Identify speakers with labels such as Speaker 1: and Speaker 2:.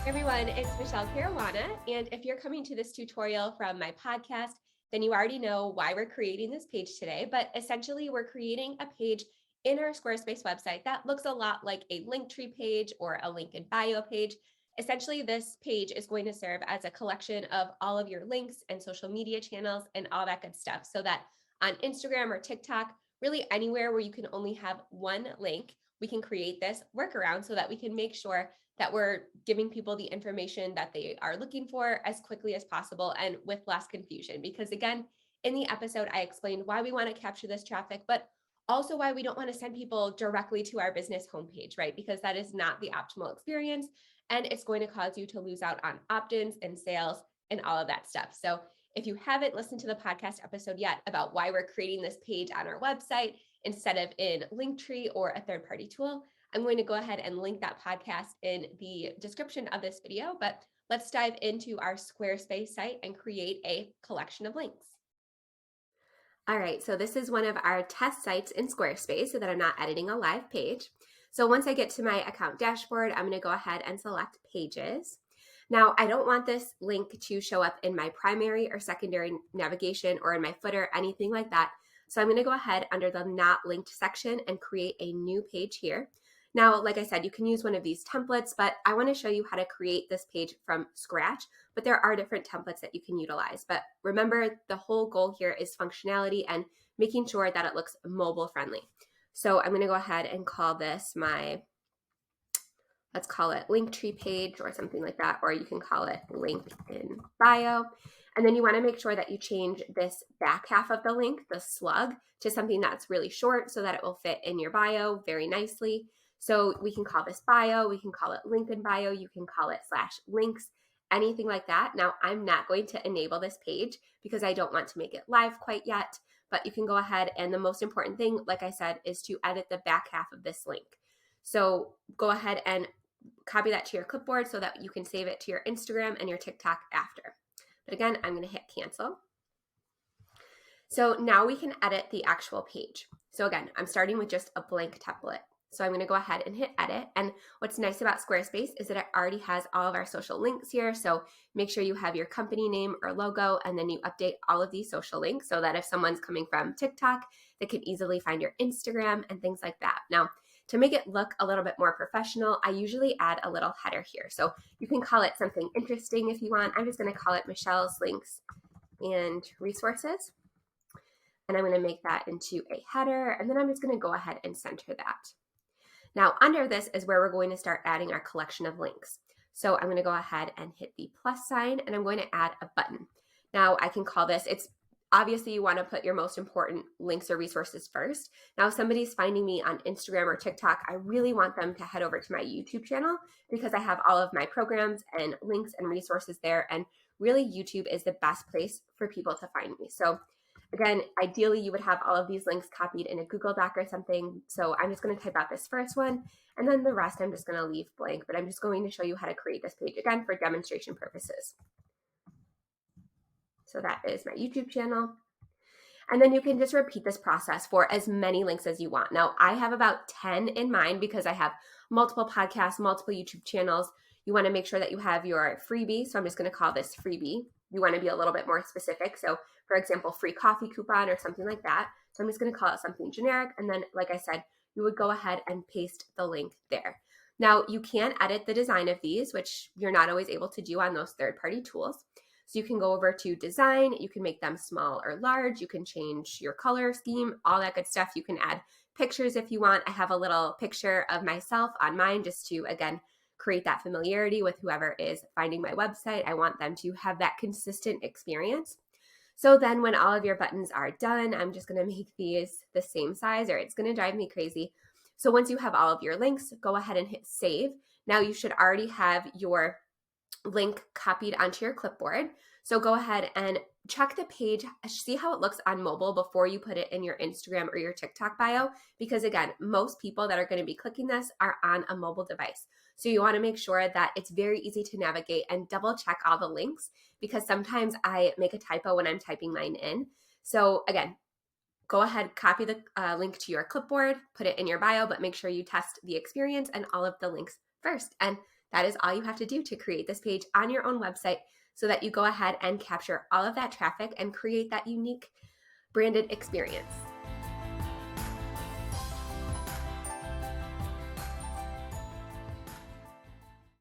Speaker 1: Hey everyone, it's Michelle Caruana, and if you're coming to this tutorial from my podcast, then you already know why we're creating this page today, but essentially we're creating a page in our Squarespace website that looks a lot like a Linktree page or a link in bio page. Essentially, this page is going to serve as a collection of all of your links and social media channels and all that good stuff, so that on Instagram or TikTok, really anywhere where you can only have one link, we can create this workaround so that we can make sure that we're giving people the information that they are looking for as quickly as possible and with less confusion. Because again, in the episode, I explained why we want to capture this traffic, but also why we don't want to send people directly to our business homepage, right? Because that is not the optimal experience. And it's going to cause you to lose out on opt-ins and sales and all of that stuff. So if you haven't listened to the podcast episode yet about why we're creating this page on our website instead of in Linktree or a third-party tool, I'm going to go ahead and link that podcast in the description of this video, but let's dive into our Squarespace site and create a collection of links. All right, so this is one of our test sites in Squarespace so that I'm not editing a live page. So once I get to my account dashboard, I'm going to go ahead and select pages. Now, I don't want this link to show up in my primary or secondary navigation or in my footer, anything like that. So I'm going to go ahead under the not linked section and create a new page here. Now, like I said, you can use one of these templates, but I want to show you how to create this page from scratch, but there are different templates that you can utilize. But remember, the whole goal here is functionality and making sure that it looks mobile friendly. So I'm going to go ahead and call this let's call it Linktree page or something like that, or you can call it link in bio. And then you want to make sure that you change this back half of the link, the slug, to something that's really short so that it will fit in your bio very nicely. So we can call this bio, we can call it link in bio, you can call it /links, anything like that. Now, I'm not going to enable this page because I don't want to make it live quite yet, but you can go ahead, and the most important thing, like I said, is to edit the back half of this link. So go ahead and copy that to your clipboard so that you can save it to your Instagram and your TikTok after. But again, I'm going to hit cancel. So now we can edit the actual page. So again, I'm starting with just a blank template. So I'm going to go ahead and hit edit. And what's nice about Squarespace is that it already has all of our social links here. So make sure you have your company name or logo, and then you update all of these social links so that if someone's coming from TikTok, they can easily find your Instagram and things like that. Now, to make it look a little bit more professional, I usually add a little header here. So you can call it something interesting if you want. I'm just going to call it Michelle's Links and Resources. And I'm going to make that into a header. And then I'm just going to go ahead and center that. Now, under this is where we're going to start adding our collection of links. So I'm going to go ahead and hit the plus sign, and I'm going to add a button. Now, I can call this, it's obviously you want to put your most important links or resources first. Now, if somebody's finding me on Instagram or TikTok, I really want them to head over to my YouTube channel because I have all of my programs and links and resources there. And really, YouTube is the best place for people to find me. So again, ideally, you would have all of these links copied in a Google Doc or something. So I'm just going to type out this first one, and then the rest I'm just going to leave blank. But I'm just going to show you how to create this page, again, for demonstration purposes. So that is my YouTube channel. And then you can just repeat this process for as many links as you want. Now, I have about 10 in mind because I have multiple podcasts, multiple YouTube channels. You want to make sure that you have your freebie. So I'm just going to call this freebie. You want to be a little bit more specific. So for example, free coffee coupon or something like that. So I'm just going to call it something generic. And then, like I said, you would go ahead and paste the link there. Now, you can edit the design of these, which you're not always able to do on those third-party tools. So you can go over to design, you can make them small or large, you can change your color scheme, all that good stuff. You can add pictures if you want. I have a little picture of myself on mine just to, again, create that familiarity with whoever is finding my website. I want them to have that consistent experience. So then when all of your buttons are done, I'm just going to make these the same size or it's going to drive me crazy. So once you have all of your links, go ahead and hit save. Now you should already have your link copied onto your clipboard. So go ahead and check the page, see how it looks on mobile before you put it in your Instagram or your TikTok bio, because again, most people that are going to be clicking this are on a mobile device. So you want to make sure that it's very easy to navigate and double check all the links, because sometimes I make a typo when I'm typing mine in. So again, go ahead, copy the link to your clipboard, put it in your bio, but make sure you test the experience and all of the links first. And That is all you have to do to create this page on your own website so that you go ahead and capture all of that traffic and create that unique branded experience.